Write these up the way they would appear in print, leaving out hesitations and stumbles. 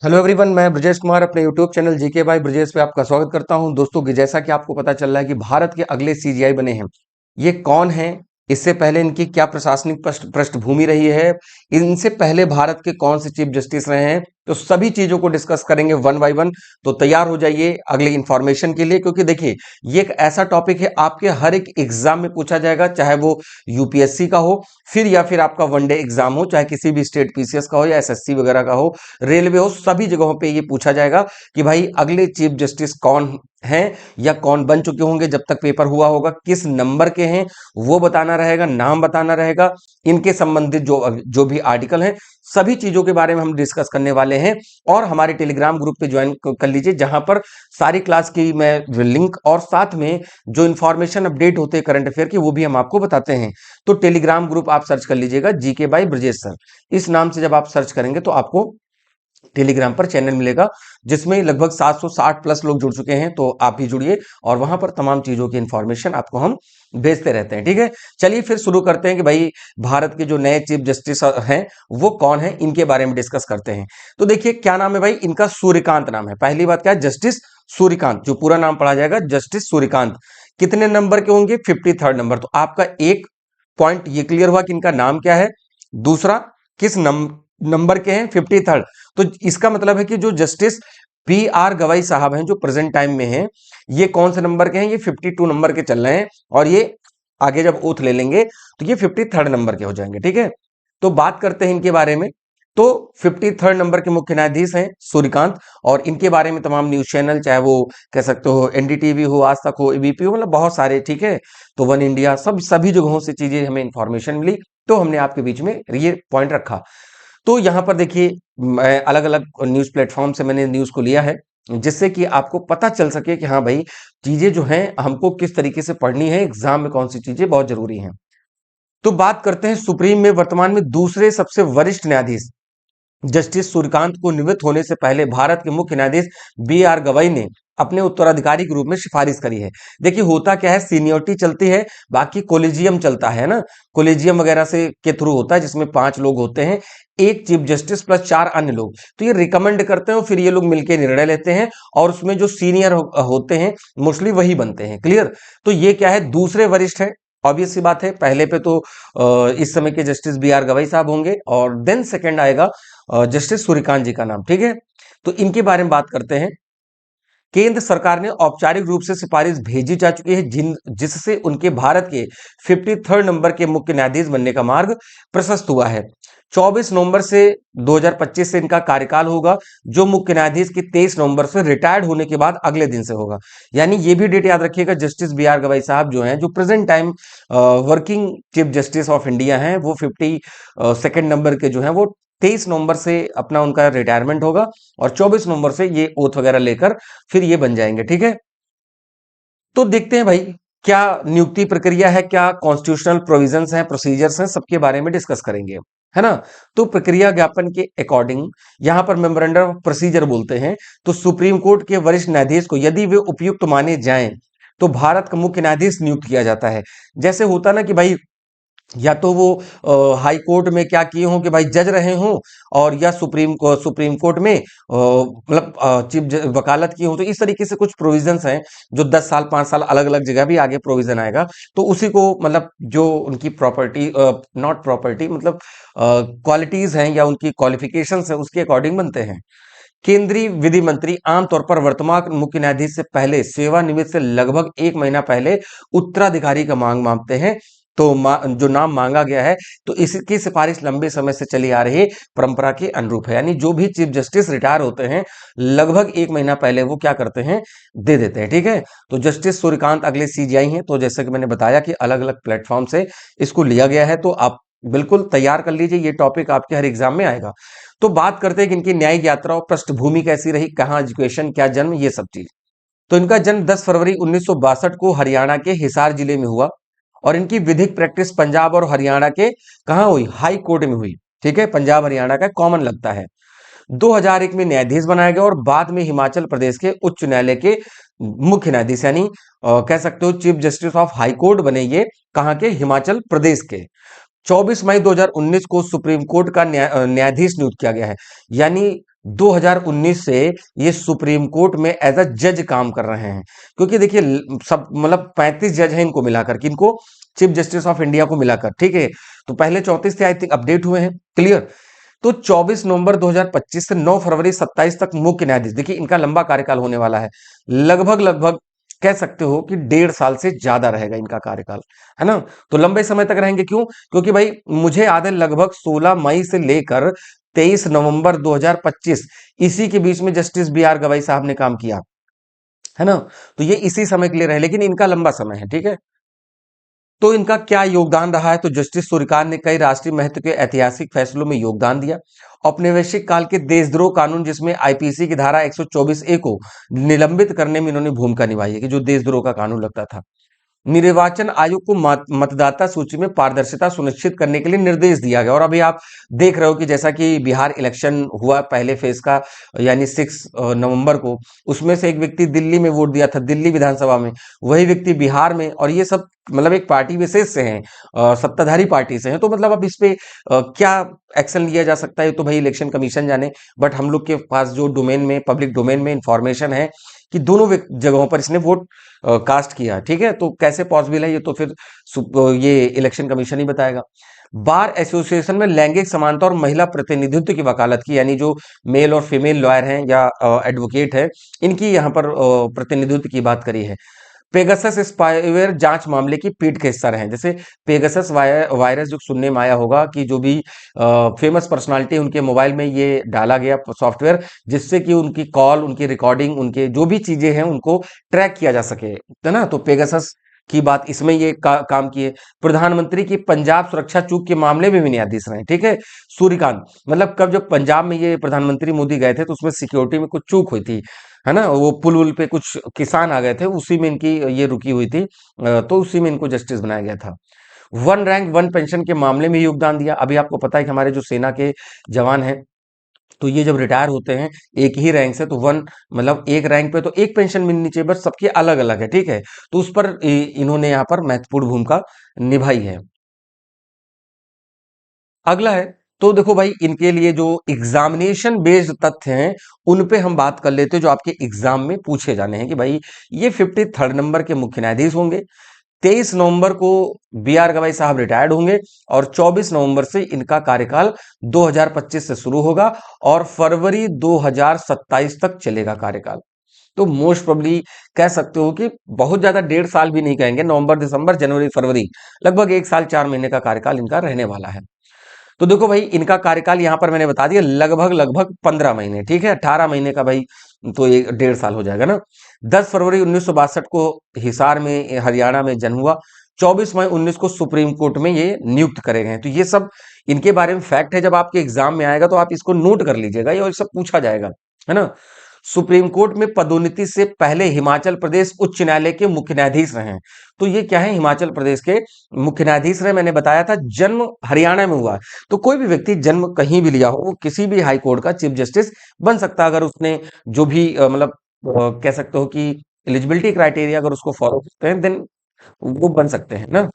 Hello everyone, मैं ब्रजेश कुमार अपने YouTube channel GK by Brajesh पे आपका स्वागत करता हूं। दोस्तों कि जैसा कि आपको पता चल रहा है कि भारत के अगले सीजीआई बने हैं, ये कौन हैं, इससे पहले इनकी क्या प्रशासनिक पृष्ठभूमि रही है, इनसे पहले भारत के कौन से चीफ जस्टिस रहे हैं, तो सभी चीजों को डिस्कस करेंगे वन बाय वन। तो तैयार हो जाइए अगले इंफॉर्मेशन के लिए, क्योंकि देखिए ये एक ऐसा टॉपिक है आपके हर एक एग्जाम में पूछा जाएगा, चाहे वो यूपीएससी का हो फिर या फिर आपका वनडे एग्जाम हो, चाहे किसी भी स्टेट पीसीएस का हो या एसएससी वगैरह का हो, रेलवे हो, सभी जगहों पे ये पूछा जाएगा कि भाई अगले चीफ जस्टिस कौन हैं या कौन बन चुके होंगे जब तक पेपर हुआ होगा, किस नंबर के हैं वो बताना रहेगा, नाम बताना रहेगा, इनके संबंधित जो जो भी आर्टिकल हैं सभी चीजों के बारे में हम डिस्कस करने वाले हैं। और हमारे टेलीग्राम ग्रुप पे ज्वाइन कर लीजिए, जहां पर सारी क्लास की मैं लिंक और साथ में जो इन्फॉर्मेशन अपडेट होते हैं करंट अफेयर की वो भी हम आपको बताते हैं। तो टेलीग्राम ग्रुप आप सर्च कर लीजिएगा जीके बाय ब्रजेश सर, इस नाम से जब आप सर्च करेंगे तो आपको टेलीग्राम पर चैनल मिलेगा, जिसमें लगभग 760 प्लस लोग जुड़ चुके हैं। तो आप भी जुड़िए और वहां पर तमाम चीजों की इंफॉर्मेशन आपको हम भेजते रहते हैं। ठीक है, चलिए फिर शुरू करते हैं कि भाई भारत के जो नए चीफ जस्टिस हैं वो कौन है, इनके बारे में डिस्कस करते हैं। तो देखिए क्या नाम है भाई इनका, सूर्यकांत नाम है। पहली बात क्या है, जस्टिस सूर्यकांत, जो पूरा नाम पढ़ा जाएगा जस्टिस सूर्यकांत। कितने नंबर के होंगे, 53rd नंबर। तो आपका एक पॉइंट ये क्लियर हुआ कि इनका नाम क्या है। दूसरा, किस नंबर के हैं, 53rd। तो इसका मतलब है कि जो जस्टिस पी आर गवाई साहब हैं जो प्रेजेंट टाइम में हैं, ये कौन से नंबर के हैं, ये 52 नंबर के चल रहे हैं। और ये आगे जब ओथ ले लेंगे तो ये 53rd नंबर के हो जाएंगे। ठीक है, तो बात करते हैं इनके बारे में। तो 53rd नंबर के मुख्य न्यायाधीश हैं सूर्यकांत, और इनके बारे में तमाम न्यूज चैनल, चाहे वो कह सकते हो एनडीटीवी हो, आज तक हो, एबीपी हो, मतलब बहुत सारे, ठीक है, तो वन इंडिया, सभी जगहों से चीजें हमें इंफॉर्मेशन मिली, तो हमने आपके बीच में ये पॉइंट रखा। तो यहाँ पर देखिए मैं अलग अलग न्यूज प्लेटफॉर्म से मैंने न्यूज को लिया है, जिससे कि आपको पता चल सके कि हाँ भाई चीजें जो हैं हमको किस तरीके से पढ़नी है, एग्जाम में कौन सी चीजें बहुत जरूरी हैं। तो बात करते हैं सुप्रीम में वर्तमान में दूसरे सबसे वरिष्ठ न्यायाधीश जस्टिस सूर्यकांत को निवृत्त होने से पहले भारत के मुख्य न्यायाधीश बी आर गवई ने अपने उत्तराधिकारी के रूप में सिफारिश करी है। देखिए होता क्या है, सीनियोरिटी चलती है, बाकी कोलेजियम चलता है ना, कोलेजियम वगैरह से के थ्रू होता है, जिसमें 5 लोग होते हैं, एक चीफ जस्टिस प्लस 4 अन्य लोग। तो ये रिकमेंड करते हैं और फिर ये लोग मिलकर निर्णय लेते हैं, और उसमें जो सीनियर होते हैं मोस्टली वही बनते हैं। क्लियर, तो ये क्या है, दूसरे वरिष्ठ है। ऑब्वियस सी बात है, पहले पे तो इस समय के जस्टिस बी आर गवई साहब होंगे, और देन सेकंड आएगा जस्टिस सूर्यकांत जी का नाम। ठीक है, तो इनके बारे में बात करते हैं। केंद्र सरकार ने औपचारिक रूप से सिफारिश भेजी जा चुकी है, जिससे उनके भारत के 53rd नंबर के मुख्य न्यायाधीश बनने का मार्ग प्रशस्त हुआ है। 24 नवंबर से 2025 से इनका कार्यकाल होगा, जो मुख्य न्यायाधीश की 23 नवंबर से रिटायर्ड होने के बाद अगले दिन से होगा। यानी ये भी डेट याद रखिएगा, जस्टिस बी आर गवाई साहब जो हैं, जो present time working chief justice of India हैं, वो 52nd नंबर के जो हैं, वो 23 नवंबर से अपना उनका रिटायरमेंट होगा, और 24 नवंबर से ये ओथ वगैरह लेकर फिर ये बन जाएंगे। ठीक है, तो देखते हैं भाई क्या नियुक्ति प्रक्रिया है, क्या कॉन्स्टिट्यूशनल प्रोविजंस हैं, प्रोसीजर्स हैं, सबके बारे में डिस्कस करेंगे, है ना। तो प्रक्रिया ज्ञापन के अकॉर्डिंग यहां पर मेमोरेंडम ऑफ प्रोसीजर बोलते हैं। तो सुप्रीम कोर्ट के वरिष्ठ न्यायाधीश को यदि वे उपयुक्त माने जाएं तो भारत का मुख्य न्यायाधीश नियुक्त किया जाता है। जैसे होता ना कि भाई या तो वो हाई कोर्ट में क्या किए हों कि भाई जज रहे हों, और या सुप्रीम कोर्ट में मतलब चीफ वकालत की हो, तो इस तरीके से कुछ प्रोविजंस हैं जो 10 साल 5 साल अलग अलग जगह भी आगे प्रोविजन आएगा। तो उसी को मतलब जो उनकी प्रॉपर्टी, नॉट प्रॉपर्टी, मतलब क्वालिटीज हैं या उनकी क्वालिफिकेशंस हैं, उसके अकॉर्डिंग बनते हैं। केंद्रीय विधि मंत्री आमतौर पर वर्तमान मुख्य न्यायाधीश से पहले सेवानिवृत्त से लगभग 1 महीना पहले उत्तराधिकारी का मांग मांगते हैं। तो जो नाम मांगा गया है, तो इसकी सिफारिश लंबे समय से चली आ रही परंपरा के अनुरूप है। यानी जो भी चीफ जस्टिस रिटायर होते हैं लगभग 1 महीना पहले वो क्या करते हैं, दे देते हैं। ठीक है, तो जस्टिस सूर्यकांत अगले सीजीआई हैं। तो जैसे कि मैंने बताया कि अलग अलग प्लेटफॉर्म से इसको लिया गया है, तो आप बिल्कुल तैयार कर लीजिए, ये टॉपिक आपके हर एग्जाम में आएगा। तो बात करते हैं कि इनकी न्यायिक यात्रा और पृष्ठभूमि कैसी रही, कहाँ एजुकेशन, क्या जन्म, ये सब चीज। तो इनका जन्म 10 फरवरी 1962 को हरियाणा के हिसार जिले में हुआ, और इनकी विधिक प्रैक्टिस पंजाब और हरियाणा के कहाँ हुई, हाई कोर्ट में हुई। ठीक है, पंजाब हरियाणा का कॉमन लगता है। 2001 में न्यायाधीश बनाया गया, और बाद में हिमाचल प्रदेश के उच्च न्यायालय के मुख्य न्यायाधीश, यानी कह सकते हो chief justice of high court बने ये, कहाँ के, हिमाचल प्रदेश के। 24 मई 2019 को सुप्रीम कोर्ट का न्यायाधीश नियुक्त किया गया है। यानी 2019 से ये सुप्रीम कोर्ट में एज अ जज काम कर रहे हैं। क्योंकि देखिए सब मतलब 35 जज हैं इनको मिलाकर, किनको, चीफ जस्टिस ऑफ इंडिया को मिलाकर, ठीक है। तो पहले 34 थे, आई थिंक अपडेट हुए हैं, क्लियर। तो 24 नवंबर 2025 से 9 फरवरी 27 तक मुख्य न्यायाधीश, देखिए इनका लंबा कार्यकाल होने वाला है, लगभग लगभग कह सकते हो कि 1.5 साल से ज्यादा रहेगा इनका कार्यकाल, है ना। तो लंबे समय तक रहेंगे, क्यों? क्योंकि भाई मुझे याद है लगभग 16 मई से लेकर 23 नवंबर 2025 इसी के बीच में जस्टिस बी आर गवाई साहब ने काम किया, है ना। तो ये इसी समय के लिए रहे, लेकिन इनका लंबा समय है, ठीक है। तो इनका क्या योगदान रहा है? तो जस्टिस सूर्यकांत ने कई राष्ट्रीय महत्व के ऐतिहासिक फैसलों में योगदान दिया। औपनिवेशिक काल के देशद्रोह कानून, जिसमें आईपीसी की धारा 124 ए को निलंबित करने में इन्होंने भूमिका निभाई है, कि जो देशद्रोह का कानून लगता था। निर्वाचन आयोग को मतदाता सूची में पारदर्शिता सुनिश्चित करने के लिए निर्देश दिया गया। और अभी आप देख रहे हो कि जैसा कि बिहार इलेक्शन हुआ पहले फेज का, यानी 6 नवंबर को, उसमें से एक व्यक्ति दिल्ली में वोट दिया था, दिल्ली विधानसभा में, वही व्यक्ति बिहार में, और ये सब मतलब एक पार्टी विशेष से हैं, सत्ताधारी पार्टी से हैं। तो मतलब अब इस पे क्या एक्शन लिया जा सकता है तो भाई इलेक्शन कमीशन जाने, बट हम लोग के पास जो डोमेन में, पब्लिक डोमेन में इंफॉर्मेशन है कि दोनों जगहों पर इसने वोट कास्ट किया, ठीक है। तो कैसे पॉसिबल है ये तो फिर ये इलेक्शन कमीशन ही बताएगा। बार एसोसिएशन में लैंगिक समानता और महिला प्रतिनिधित्व की वकालत की, यानी जो मेल और फीमेल लॉयर हैं या एडवोकेट है, इनकी यहाँ पर प्रतिनिधित्व की बात करी है। पेगासस स्पाईवेयर जांच मामले की पीठ के हिस्सा रहे। जैसे पेगासस वायरस जो सुनने में आया होगा, कि जो भी फेमस पर्सनालिटी उनके मोबाइल में ये डाला गया सॉफ्टवेयर, जिससे कि उनकी कॉल, उनकी रिकॉर्डिंग, उनके जो भी चीजें हैं उनको ट्रैक किया जा सके, है ना। तो पेगासस की बात इसमें ये काम किए। प्रधानमंत्री की पंजाब सुरक्षा चूक के मामले में भी न्यायाधीश रहे, ठीक है। सूर्यकांत, मतलब कब जब पंजाब में ये प्रधानमंत्री मोदी गए थे तो उसमें सिक्योरिटी में कुछ चूक हुई थी, है ना। वो पुल उल पे कुछ किसान आ गए थे, उसी में इनकी ये रुकी हुई थी, तो उसी में इनको जस्टिस बनाया गया था। वन रैंक वन पेंशन के मामले में योगदान दिया। अभी आपको पता है कि हमारे जो सेना के जवान हैं, तो ये जब रिटायर होते हैं एक ही रैंक से, तो वन मतलब एक रैंक पे तो एक पेंशन मिलनी चाहिए, बट सबकी अलग अलग है, ठीक है। तो उस पर इन्होंने यहाँ पर महत्वपूर्ण भूमिका निभाई है। अगला है, तो देखो भाई इनके लिए जो एग्जामिनेशन बेस्ड तथ्य हैं उन पे हम बात कर लेते हैं, जो आपके एग्जाम में पूछे जाने हैं, कि भाई ये 53rd नंबर के मुख्य न्यायाधीश होंगे। 23 नवंबर को बी आर गवाई साहब रिटायर्ड होंगे, और 24 नवंबर से इनका कार्यकाल 2025 से शुरू होगा, और फरवरी 2027 तक चलेगा कार्यकाल। तो मोस्ट प्रोबली कह सकते हो कि बहुत ज्यादा 1.5 साल भी नहीं कहेंगे, नवंबर दिसंबर जनवरी फरवरी, लगभग 1 साल 4 महीने का कार्यकाल इनका रहने वाला है। तो देखो भाई इनका कार्यकाल यहां पर मैंने बता दिया, लगभग लगभग 15 महीने, ठीक है। 18 महीने का भाई, तो ये 1.5 साल हो जाएगा ना। 10 फरवरी 1962 को हिसार में, हरियाणा में जन्म हुआ। 24 मई 19 को सुप्रीम कोर्ट में ये नियुक्त करे गए हैं। तो ये सब इनके बारे में फैक्ट है, जब आपके एग्जाम में आएगा तो आप इसको नोट कर लीजिएगा, ये सब पूछा जाएगा, है ना। सुप्रीम कोर्ट में पदोन्नति से पहले हिमाचल प्रदेश उच्च न्यायालय के मुख्य न्यायाधीश रहे हैं। तो ये क्या है, हिमाचल प्रदेश के मुख्य न्यायाधीश रहे। मैंने बताया था जन्म हरियाणा में हुआ है। तो कोई भी व्यक्ति जन्म कहीं भी लिया हो, वो किसी भी हाई कोर्ट का चीफ जस्टिस बन सकता है, अगर उसने जो भी मतलब कह सकते हो कि एलिजिबिलिटी क्राइटेरिया अगर उसको फॉलो करते हैं, देन वो बन सकते हैं ना।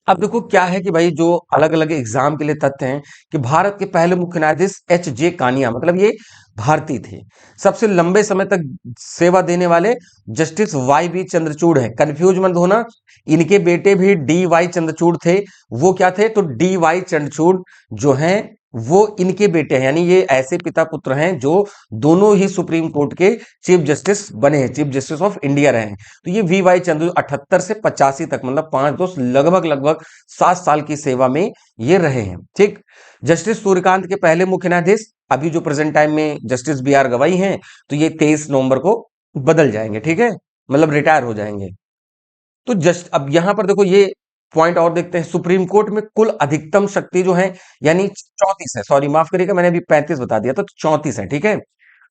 अब देखो क्या है कि भाई जो अलग अलग एग्जाम के लिए तथ्य हैं, कि भारत के पहले मुख्य न्यायाधीश एच जे कानिया, मतलब ये भारतीय थे। सबसे लंबे समय तक सेवा देने वाले जस्टिस वाई बी चंद्रचूड़ हैं। कंफ्यूज मत होना, इनके बेटे भी डी वाई चंद्रचूड़ थे। वो क्या थे? तो डी वाई चंद्रचूड़ जो हैं वो इनके बेटे हैं, यानी ये ऐसे पिता पुत्र हैं जो दोनों ही सुप्रीम कोर्ट के चीफ जस्टिस बने हैं, चीफ जस्टिस ऑफ इंडिया रहे हैं। तो ये वी वाई चंद्र 78 से 85 तक, मतलब 5 2 लगभग लगभग 7 साल की सेवा में ये रहे हैं, ठीक। जस्टिस सूर्यकांत के पहले मुख्य न्यायाधीश, अभी जो प्रेजेंट टाइम में जस्टिस बी आर गवाई हैं, तो ये 23 नवंबर को बदल जाएंगे, ठीक है, मतलब रिटायर हो जाएंगे। तो जस्ट अब यहां पर देखो ये पॉइंट और देखते हैं। सुप्रीम कोर्ट में कुल अधिकतम शक्ति जो है, यानी 34 है, सॉरी माफ करिएगा, मैंने अभी 35 बता दिया था, तो 34 है, ठीक है।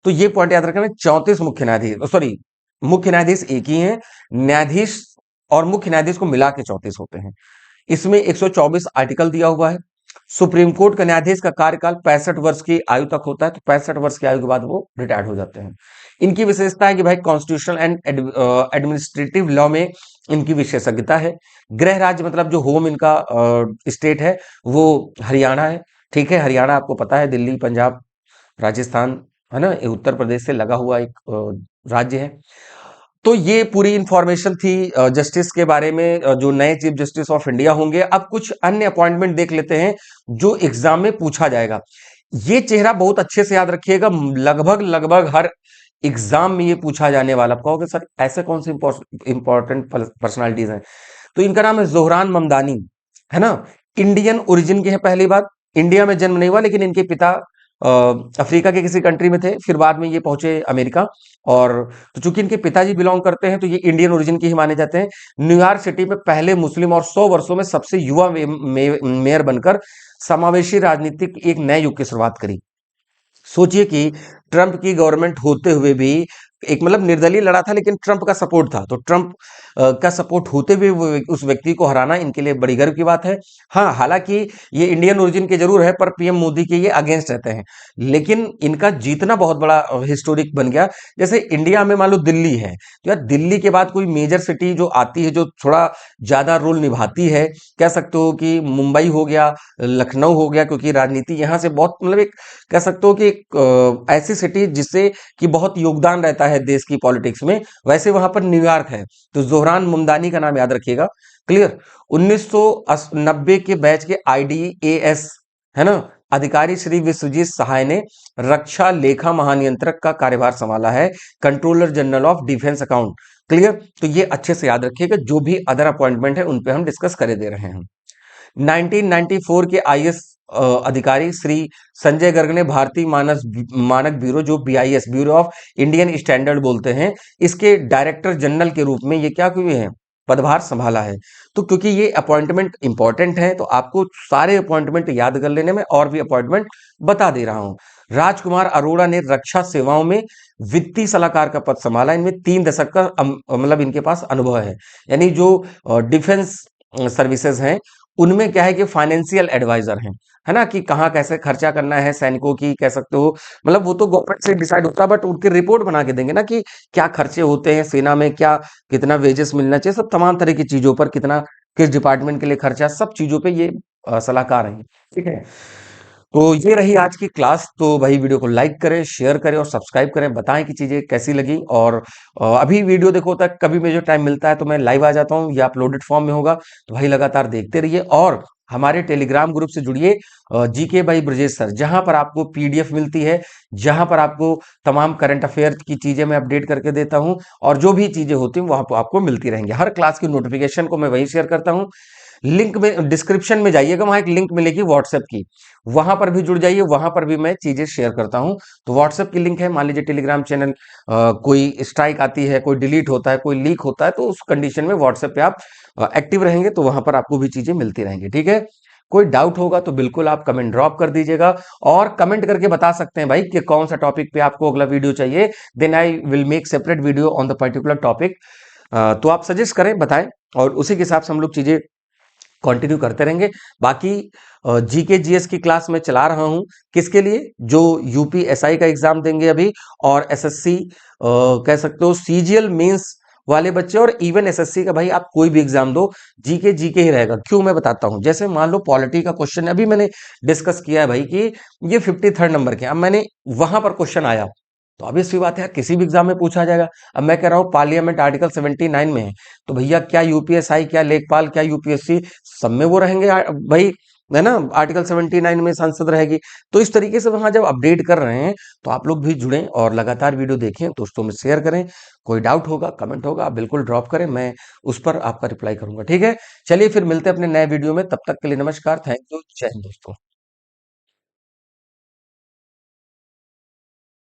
तो ये पॉइंट याद रखना, 34 मुख्य न्यायाधीश, सॉरी मुख्य न्यायाधीश एक ही है, न्यायाधीश और मुख्य न्यायाधीश को मिला के 34 होते हैं। इसमें 124 आर्टिकल दिया हुआ है। सुप्रीम कोर्ट का न्यायाधीश का कार्यकाल 65 वर्ष की आयु तक होता है, तो 65 वर्ष की आयु के बाद वो रिटायर्ड हो जाते हैं। इनकी विशेषता है कि भाई कॉन्स्टिट्यूशनल एंड एडमिनिस्ट्रेटिव लॉ में इनकी विशेषज्ञता है। गृह राज्य मतलब जो होम इनका स्टेट है वो हरियाणा है, ठीक है। हरियाणा आपको पता है, दिल्ली पंजाब राजस्थान, है ना, ये उत्तर प्रदेश से लगा हुआ एक राज्य है। तो ये पूरी इंफॉर्मेशन थी जस्टिस के बारे में, जो नए चीफ जस्टिस ऑफ इंडिया होंगे। अब कुछ अन्य अपॉइंटमेंट देख लेते हैं जो एग्जाम में पूछा जाएगा। ये चेहरा बहुत अच्छे से याद रखिएगा, लगभग लगभग हर एग्जाम में ये पूछा जाने वाला। आप कहोगे सर ऐसे कौन से इंपॉर्टेंट पर्सनालिटीज हैं, तो इनका नाम है जोहरान ममदानी, है ना। इंडियन ओरिजिन के हैं, पहली बात, इंडिया में जन्म नहीं हुआ, लेकिन इनके पिता अफ्रीका के किसी कंट्री में थे, फिर बाद में ये पहुंचे अमेरिका। और तो चूंकि इनके पिताजी बिलोंग करते हैं तो ये इंडियन ओरिजिन के ही माने जाते हैं। न्यूयॉर्क सिटी में पहले मुस्लिम और 100 वर्षों में सबसे युवा मेयर बनकर समावेशी राजनीतिक एक नए युग की शुरुआत करी। सोचिए कि ट्रंप की गवर्नमेंट होते हुए भी एक मतलब निर्दलीय लड़ा था, लेकिन ट्रंप का सपोर्ट था, तो ट्रंप का सपोर्ट होते हुए उस व्यक्ति को हराना इनके लिए बड़ी गर्व की बात है। हाँ, हालांकि ये इंडियन ओरिजिन के जरूर है, पर पीएम मोदी के ये अगेंस्ट रहते हैं, लेकिन इनका जीतना बहुत बड़ा हिस्टोरिक बन गया। जैसे इंडिया में मान लो दिल्ली है, तो यार दिल्ली के बाद कोई मेजर सिटी जो आती है, जो थोड़ा ज्यादा रोल निभाती है, कह सकते हो कि मुंबई हो गया, लखनऊ हो गया, क्योंकि राजनीति यहाँ से बहुत मतलब एक कह सकते हो कि एक ऐसी सिटी जिससे कि बहुत योगदान रहता है देश की पॉलिटिक्स में, वैसे वहां पर न्यूयॉर्क है। तो जोहरान मुमदानी का नाम याद रखिएगा। क्लियर। 1990 के बैच के आईडीएएस, है ना, अधिकारी श्री विश्वजीत सहाय ने रक्षा लेखा महानियंत्रक का कार्यभार संभाला है, controller general of defence account. Clear. तो ये अच्छे से याद रखिएगा, जो भी अदर अपॉइंटमेंट है उन पे हम डिस्कस करे दे रहे हैं। 1994 के आईएएस अधिकारी श्री संजय गर्ग ने भारतीय मानक ब्यूरो, जो BIS, bureau of Indian standard बोलते हैं, इसके डायरेक्टर जनरल के रूप में ये क्या हुए हैं, पदभार संभाला है। तो क्योंकि ये अपॉइंटमेंट इंपॉर्टेंट है, तो आपको सारे अपॉइंटमेंट याद कर लेने में और भी अपॉइंटमेंट बता दे रहा हूं। राजकुमार अरोड़ा ने रक्षा सेवाओं में वित्तीय सलाहकार का पद संभाला। इनमें 3 दशक का मतलब इनके पास अनुभव है। यानी जो डिफेंस सर्विसेज हैं, उनमें क्या है कि फाइनेंशियल एडवाइजर हैं, है ना, कि कहाँ कैसे खर्चा करना है सैनिकों की, कह सकते हो, मतलब वो तो गवर्नमेंट से डिसाइड होता है, बट उनकी रिपोर्ट बना के देंगे ना कि क्या खर्चे होते हैं सेना में, क्या कितना वेजेस मिलना चाहिए, सब तमाम तरह की चीजों पर, कितना किस डिपार्टमेंट के लिए खर्चा, सब चीजों पे ये सलाहकार हैं। ठीक है। तो ये रही आज की क्लास। तो भाई वीडियो को लाइक करें, शेयर करें और सब्सक्राइब करें, बताएं कि चीजें कैसी लगी। और अभी वीडियो देखो तक कभी मुझे टाइम मिलता है तो मैं लाइव आ जाता हूँ, या अपलोडेड फॉर्म में होगा, तो भाई लगातार देखते रहिए। और हमारे टेलीग्राम ग्रुप से जुड़िए, जीके बाई ब्रजेश सर, जहां पर आपको पीडीएफ मिलती है, जहां पर आपको तमाम करंट अफेयर की चीजें मैं अपडेट करके देता हूं, और जो भी चीजें होती हैं वहां पर आपको मिलती रहेंगी। हर क्लास की नोटिफिकेशन को मैं वहीं शेयर करता हूं। लिंक में डिस्क्रिप्शन में जाइएगा, वहां एक लिंक मिलेगी व्हाट्सएप की, वहां पर भी जुड़ जाइए, वहां पर भी मैं चीजें शेयर करता हूं। तो व्हाट्सएप की लिंक है, मान लीजिए टेलीग्राम चैनल कोई स्ट्राइक आती है, कोई डिलीट होता है, कोई लीक होता है, तो उस कंडीशन में व्हाट्सएप पे आप एक्टिव रहेंगे, तो वहां पर आपको भी चीजें मिलती रहेंगी। ठीक है। कोई डाउट होगा तो बिल्कुल आप कमेंट ड्रॉप कर दीजिएगा, और कमेंट करके बता सकते हैं भाई कि कौन सा टॉपिक पे आपको अगला वीडियो चाहिए। Then I will make separate video on the particular topic. तो आप सजेस्ट करें, बताएं, और उसी के हिसाब से हम लोग चीजें कंटिन्यू करते रहेंगे। बाकी जीके जीएस की क्लास में चला रहा हूं, किसके लिए, जो यूपीएसआई का एग्जाम देंगे अभी, और एसएससी, कह सकते हो सीजीएल मेंस वाले बच्चे, और इवन एसएससी का भाई आप कोई भी एग्जाम दो, जीके जीके ही रहेगा। क्यों, मैं बताता हूं। जैसे मान लो पॉलिटी का क्वेश्चन अभी मैंने डिस्कस किया है भाई कि ये 53rd नंबर के, अब मैंने वहां पर क्वेश्चन आया, तो ऑब्वियस सी बात है यार, किसी भी एग्जाम में पूछा जाएगा। अब मैं कह रहा हूं पार्लियामेंट आर्टिकल 79 में है, तो भैया क्या यूपीएसआई, क्या लेखपाल, क्या यूपीएससी, सब में वो रहेंगे भाई, है ना, आर्टिकल 79 में सांसद रहेगी। तो इस तरीके से वहां जब अपडेट कर रहे हैं, तो आप लोग भी जुड़ें और लगातार वीडियो देखें, दोस्तों में शेयर करें। कोई डाउट होगा, कमेंट होगा, आप बिल्कुल ड्रॉप करें, मैं उस पर आपका रिप्लाई करूंगा। ठीक है। चलिए फिर मिलते हैं अपने नए वीडियो में, तब तक के लिए नमस्कार, थैंक यू, जय हिंद दोस्तों।